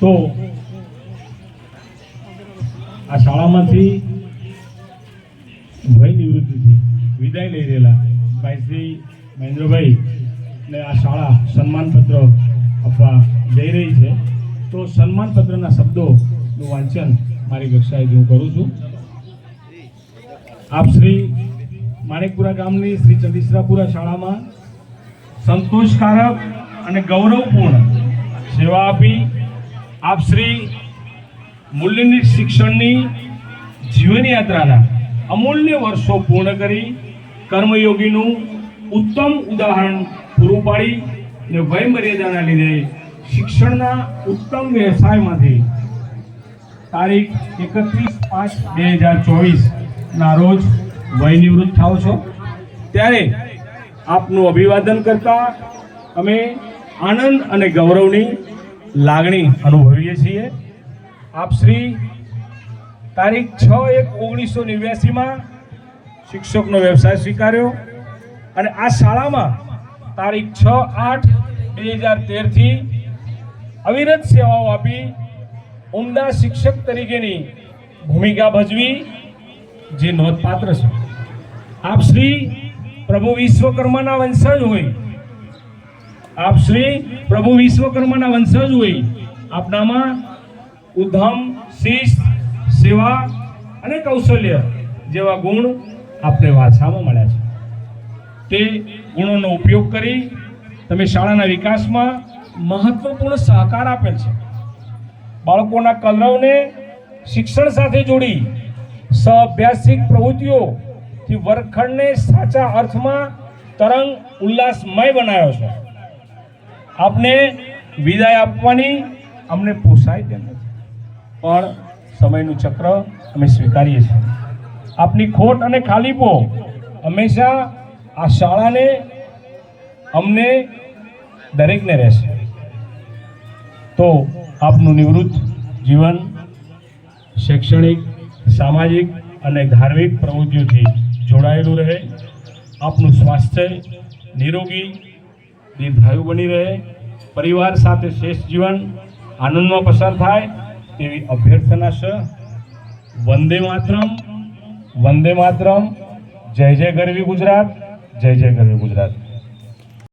તો આ શાળામાંથી વય નિવૃત્તિથી વિદાય લઈ રહેલા ભાઈ શ્રી મહેન્દ્રભાઈ ને આ શાળા સન્માનપત્ર આપવા જઈ રહી છે. તો સન્માનપત્રના શબ્દોનું વાંચન મારી કક્ષાએથી હું કરું છું. આપ શ્રી માણેકપુરા ગામની શ્રી ચંદીસરાપુરા શાળામાં સંતોષકારક અને ગૌરવપૂર્ણ સેવા આપી આપ શ્રી મૂલ્યનિષ્ઠ શિક્ષણની જીવન યાત્રાના અમૂલ્ય વર્ષો પૂર્ણ કરી કર્મયોગીનું ઉત્તમ ઉદાહરણ પૂરું પાડી અને વય મર્યાદાના લીધે શિક્ષણના ઉત્તમ વ્યવસાયમાંથી તારીખ 31/5/2024 રોજ વય નિવૃત્ત થાવ છો. ત્યારે આપનું અભિવાદન કરતા અમે આનંદ અને ગૌરવની લાગણી અનુભવીએ છીએ. આપ શ્રી તારીખ 6/1/1989 શિક્ષકનો વ્યવસાય સ્વીકાર્યો અને આ શાળામાં તારીખ 6/8/2013 અવિરત સેવાઓ આપી ઉમદા શિક્ષક તરીકેની ભૂમિકા ભજવી જે નોંધપાત્ર છે. આપ શ્રી પ્રભુ વિશ્વકર્માના વંશજ હોય, આપ શ્રી પ્રભુ વિશ્વકર્માના વંશજ હોય, આપનામાં ઉદ્યમ, શિસ્ત, સેવા અને કૌશલ્ય જેવા ગુણ આપને વારસામાં મળ્યા છે. તે ગુણોનો ઉપયોગ કરી તમે શાળાના વિકાસમાં મહત્વપૂર્ણ સહકાર આપેલ છે. બાળકોના કલરવને શિક્ષણ સાથે જોડી સહઅભ્યાસિક પ્રવૃત્તિઓથી વર્ગખંડને સાચા અર્થમાં તરંગ ઉલ્લાસમય બનાવ્યો છે. આપને વિદાય આપવાની અમને પોસાય તેમ નથી, પણ સમયનું ચક્ર અમે સ્વીકારીએ છીએ. આપની ખોટ અને ખાલીપો હંમેશા આ શાળાને, અમને, દરેકને રહેશે. તો આપનું નિવૃત્ત જીવન શૈક્ષણિક, સામાજિક અને ધાર્મિક પ્રવૃત્તિઓથી જોડાયેલું રહે. આપનું સ્વાસ્થ્ય નિરોગી દીર્ઘાયુ બની રહે. પરિવાર સાથે શ્રેષ્ઠ જીવન આનંદમાં પસાર થાય તેવી અભ્યર્થના છે. વંદે માતરમ, વંદે માતરમ. જય જય ગરવી ગુજરાત, જય જય ગરવી ગુજરાત.